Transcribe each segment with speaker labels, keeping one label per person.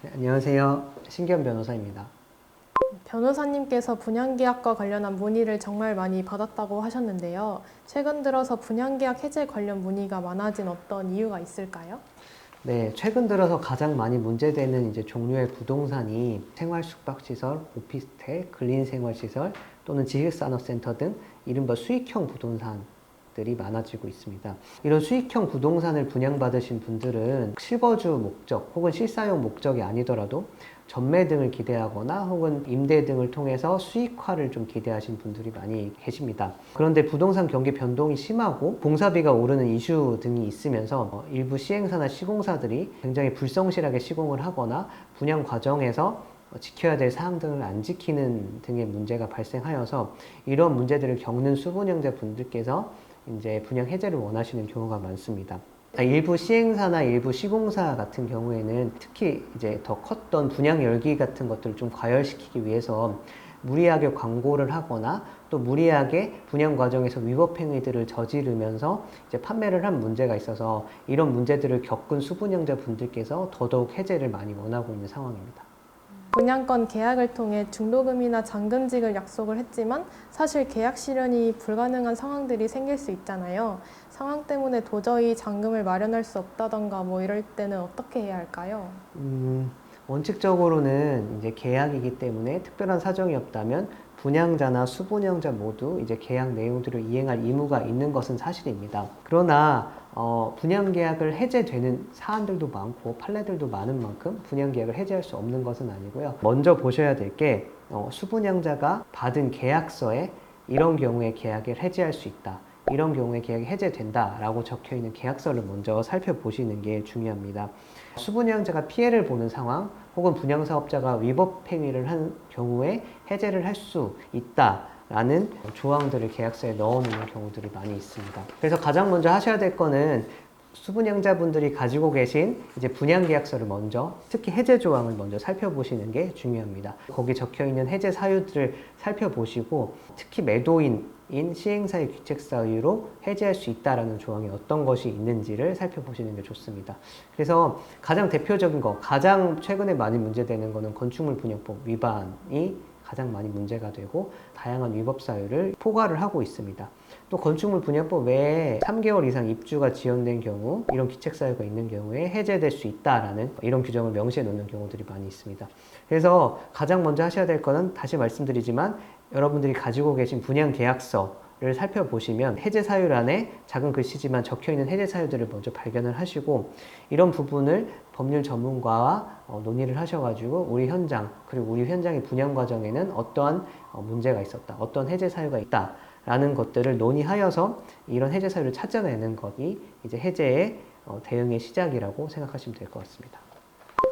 Speaker 1: 네, 안녕하세요. 신기현 변호사입니다.
Speaker 2: 변호사님께서 분양계약과 관련한 문의를 정말 많이 받았다고 하셨는데요. 최근 들어서 분양계약 해제 관련 문의가 많아진 어떤 이유가 있을까요?
Speaker 1: 네, 최근 들어서 가장 많이 문제되는 종류의 부동산이 생활숙박시설, 오피스텔, 근린생활시설 또는 지식산업센터 등 이른바 수익형 부동산들이 많아지고 있습니다. 이런 수익형 부동산을 분양받으신 분들은 실거주 목적 혹은 실사용 목적이 아니더라도 전매 등을 기대하거나 혹은 임대 등을 통해서 수익화를 좀 기대하신 분들이 많이 계십니다. 그런데 부동산 경기 변동이 심하고 공사비가 오르는 이슈 등이 있으면서 일부 시행사나 시공사들이 굉장히 불성실하게 시공을 하거나 분양 과정에서 지켜야 될 사항 등을 안 지키는 등의 문제가 발생하여서 이런 문제들을 겪는 수분양자 분들께서 이제 분양 해제를 원하시는 경우가 많습니다. 일부 시행사나 일부 시공사 같은 경우에는 특히 이제 더 컸던 분양 열기 같은 것들을 좀 과열시키기 위해서 무리하게 광고를 하거나 또 무리하게 분양 과정에서 위법 행위들을 저지르면서 이제 판매를 한 문제가 있어서 이런 문제들을 겪은 수분양자 분들께서 더더욱 해제를 많이 원하고 있는 상황입니다.
Speaker 2: 분양권 계약을 통해 중도금이나 잔금직을 약속을 했지만 사실 계약 실현이 불가능한 상황들이 생길 수 있잖아요. 상황 때문에 도저히 잔금을 마련할 수 없다던가 이럴 때는 어떻게 해야 할까요?
Speaker 1: 원칙적으로는 이제 계약이기 때문에 특별한 사정이 없다면 분양자나 수분양자 모두 이제 계약 내용들을 이행할 의무가 있는 것은 사실입니다. 그러나 분양 계약을 해제되는 사안들도 많고 판례들도 많은 만큼 분양 계약을 해제할 수 없는 것은 아니고요. 먼저 보셔야 될 게 수분양자가 받은 계약서에 이런 경우에 계약을 해제할 수 있다. 이런 경우에 계약이 해제된다라고 적혀 있는 계약서를 먼저 살펴보시는 게 중요합니다. 수분양자가 피해를 보는 상황 혹은 분양사업자가 위법 행위를 한 경우에 해제를 할 수 있다라는 조항들을 계약서에 넣어놓는 경우들이 많이 있습니다. 그래서 가장 먼저 하셔야 될 거는 수분양자분들이 가지고 계신 이제 분양계약서를 먼저, 특히 해제 조항을 먼저 살펴보시는 게 중요합니다. 거기 적혀 있는 해제 사유들을 살펴보시고 특히 매도인인 시행사의 귀책 사유로 해제할 수 있다라는 조항이 어떤 것이 있는지를 살펴보시는 게 좋습니다. 그래서 가장 대표적인 거, 가장 최근에 많이 문제되는 거는 건축물 분양법 위반이 가장 많이 문제가 되고 다양한 위법 사유를 포괄을 하고 있습니다. 또 건축물 분양법 외에 3개월 이상 입주가 지연된 경우 이런 귀책 사유가 있는 경우에 해제될 수 있다라는 이런 규정을 명시해 놓는 경우들이 많이 있습니다. 그래서 가장 먼저 하셔야 될 거는 다시 말씀드리지만 여러분들이 가지고 계신 분양 계약서를 살펴보시면 해제 사유란에 작은 글씨지만 적혀있는 해제 사유들을 먼저 발견을 하시고 이런 부분을 법률 전문가와 논의를 하셔가지고 우리 현장 그리고 우리 현장의 분양 과정에는 어떠한 문제가 있었다, 어떤 해제 사유가 있다 라는 것들을 논의하여서 이런 해제 사유를 찾아내는 것이 이제 해제의 대응의 시작이라고 생각하시면 될 것 같습니다.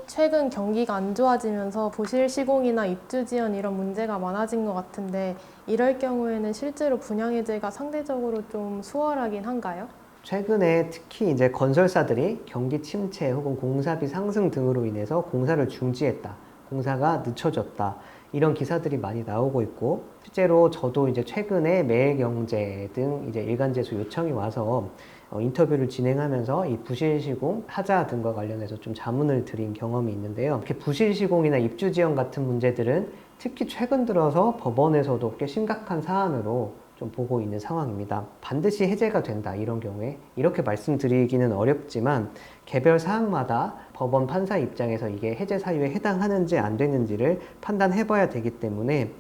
Speaker 2: 최근 경기가 안 좋아지면서 부실 시공이나 입주 지연 이런 문제가 많아진 것 같은데 이럴 경우에는 실제로 분양 해제가 상대적으로 좀 수월하긴 한가요?
Speaker 1: 최근에 특히 이제 건설사들이 경기 침체 혹은 공사비 상승 등으로 인해서 공사를 중지했다, 공사가 늦춰졌다 이런 기사들이 많이 나오고 있고 실제로 저도 이제 최근에 매일경제 등 이제 일간지에서 요청이 와서 인터뷰를 진행하면서 이 부실시공 하자 등과 관련해서 좀 자문을 드린 경험이 있는데요. 이렇게 부실시공이나 입주지연 같은 문제들은 특히 최근 들어서 법원에서도 꽤 심각한 사안으로 좀 보고 있는 상황입니다. 반드시 해제가 된다 이런 경우에 이렇게 말씀드리기는 어렵지만 개별 사항마다 법원 판사 입장에서 이게 해제 사유에 해당하는지 안 되는지를 판단해 봐야 되기 때문에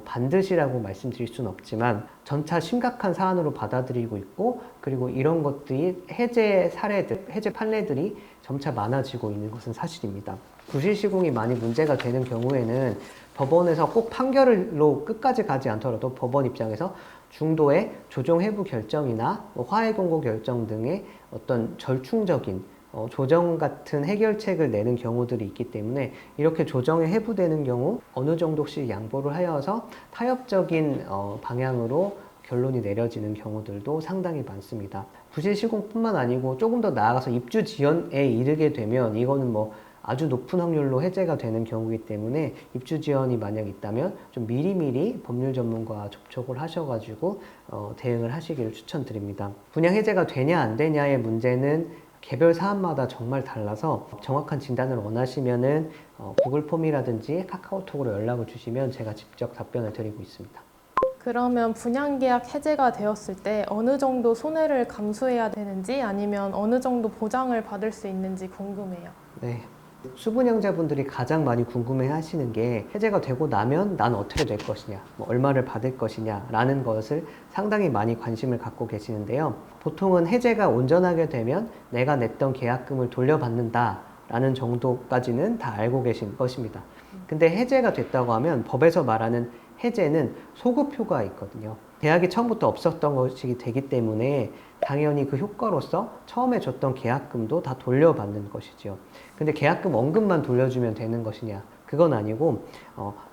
Speaker 1: 반드시라고 말씀드릴 수는 없지만 점차 심각한 사안으로 받아들이고 있고 그리고 이런 것들이 해제 사례들, 해제 판례들이 점차 많아지고 있는 것은 사실입니다. 부실시공이 많이 문제가 되는 경우에는 법원에서 꼭 판결로 끝까지 가지 않더라도 법원 입장에서 중도의 조정 해부 결정이나 화해 공고 결정 등의 어떤 절충적인 조정 같은 해결책을 내는 경우들이 있기 때문에 이렇게 조정에 해부되는 경우 어느 정도씩 양보를 하여서 타협적인 방향으로 결론이 내려지는 경우들도 상당히 많습니다. 부실 시공뿐만 아니고 조금 더 나아가서 입주 지연에 이르게 되면 이거는 아주 높은 확률로 해제가 되는 경우이기 때문에 입주 지연이 만약 있다면 좀 미리미리 법률 전문가와 접촉을 하셔가지고 대응을 하시기를 추천드립니다. 분양 해제가 되냐 안 되냐의 문제는 개별 사안마다 정말 달라서 정확한 진단을 원하시면은 구글 폼이라든지 카카오톡으로 연락을 주시면 제가 직접 답변을 드리고 있습니다.
Speaker 2: 그러면 분양계약 해제가 되었을 때 어느 정도 손해를 감수해야 되는지 아니면 어느 정도 보장을 받을 수 있는지 궁금해요.
Speaker 1: 네. 수분양자분들이 가장 많이 궁금해 하시는 게 해제가 되고 나면 난 어떻게 될 것이냐, 뭐 얼마를 받을 것이냐 라는 것을 상당히 많이 관심을 갖고 계시는데요. 보통은 해제가 온전하게 되면 내가 냈던 계약금을 돌려받는다 라는 정도까지는 다 알고 계신 것입니다. 근데 해제가 됐다고 하면 법에서 말하는 해제는 소급효가 있거든요. 계약이 처음부터 없었던 것이 되기 때문에 당연히 그 효과로서 처음에 줬던 계약금도 다 돌려받는 것이죠. 근데 계약금 원금만 돌려주면 되는 것이냐? 그건 아니고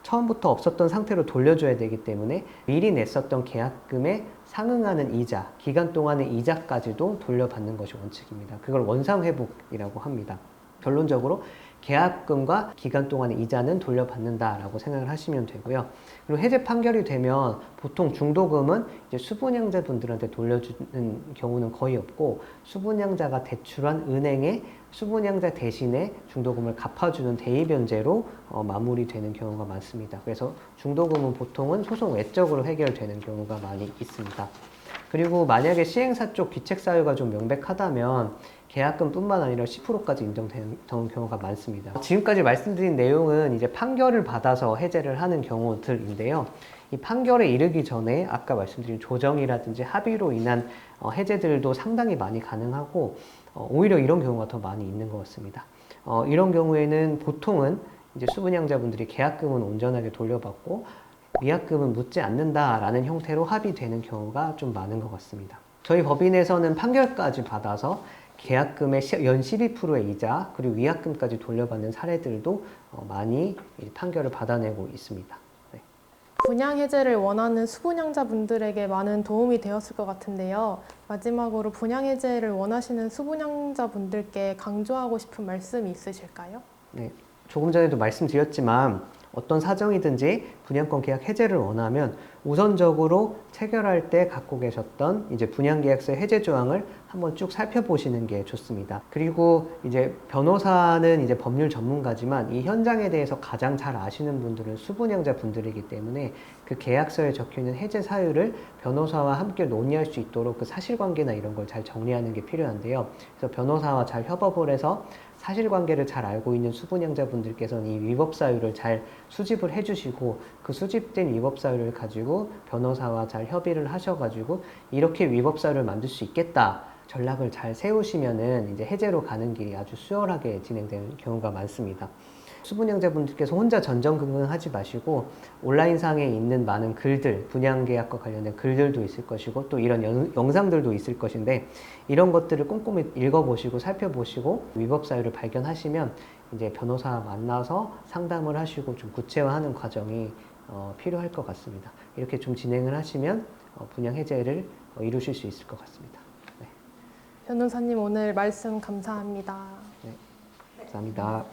Speaker 1: 처음부터 없었던 상태로 돌려줘야 되기 때문에 미리 냈었던 계약금에 상응하는 이자, 기간 동안의 이자까지도 돌려받는 것이 원칙입니다. 그걸 원상회복이라고 합니다. 결론적으로 계약금과 기간 동안의 이자는 돌려받는다라고 생각을 하시면 되고요. 그리고 해제 판결이 되면 보통 중도금은 이제 수분양자분들한테 돌려주는 경우는 거의 없고 수분양자가 대출한 은행에 수분양자 대신에 중도금을 갚아주는 대의변제로 마무리되는 경우가 많습니다. 그래서 중도금은 보통은 소송 외적으로 해결되는 경우가 많이 있습니다. 그리고 만약에 시행사 쪽 귀책 사유가 좀 명백하다면 계약금뿐만 아니라 10%까지 인정되는 경우가 많습니다. 지금까지 말씀드린 내용은 이제 판결을 받아서 해제를 하는 경우들인데요. 이 판결에 이르기 전에 아까 말씀드린 조정이라든지 합의로 인한 해제들도 상당히 많이 가능하고 오히려 이런 경우가 더 많이 있는 것 같습니다. 이런 경우에는 보통은 이제 수분양자분들이 계약금은 온전하게 돌려받고 위약금은 묻지 않는다라는 형태로 합의되는 경우가 좀 많은 것 같습니다. 저희 법인에서는 판결까지 받아서 계약금의 연 12%의 이자 그리고 위약금까지 돌려받는 사례들도 많이 판결을 받아내고 있습니다. 네.
Speaker 2: 분양 해제를 원하는 수분양자분들에게 많은 도움이 되었을 것 같은데요. 마지막으로 분양 해제를 원하시는 수분양자분들께 강조하고 싶은 말씀이 있으실까요?
Speaker 1: 네. 조금 전에도 말씀드렸지만 어떤 사정이든지 분양권 계약 해제를 원하면 우선적으로 체결할 때 갖고 계셨던 이제 분양계약서 해제 조항을 한번 쭉 살펴보시는 게 좋습니다. 그리고 이제 변호사는 이제 법률 전문가지만 이 현장에 대해서 가장 잘 아시는 분들은 수분양자 분들이기 때문에 그 계약서에 적혀있는 해제 사유를 변호사와 함께 논의할 수 있도록 그 사실관계나 이런 걸 잘 정리하는 게 필요한데요. 그래서 변호사와 잘 협업을 해서 사실관계를 잘 알고 있는 수분양자분들께서는 이 위법사유를 잘 수집을 해주시고 그 수집된 위법사유를 가지고 변호사와 잘 협의를 하셔가지고 이렇게 위법사유를 만들 수 있겠다 전략을 잘 세우시면은 이제 해제로 가는 길이 아주 수월하게 진행되는 경우가 많습니다. 수분양자분들께서 혼자 전전긍긍하지 마시고 온라인상에 있는 많은 글들, 분양계약과 관련된 글들도 있을 것이고 또 이런 영상들도 있을 것인데 이런 것들을 꼼꼼히 읽어보시고 살펴보시고 위법사유를 발견하시면 이제 변호사 만나서 상담을 하시고 좀 구체화하는 과정이 필요할 것 같습니다. 이렇게 좀 진행을 하시면 분양 해제를 이루실 수 있을 것 같습니다. 네.
Speaker 2: 변호사님 오늘 말씀 감사합니다.
Speaker 1: 네. 감사합니다.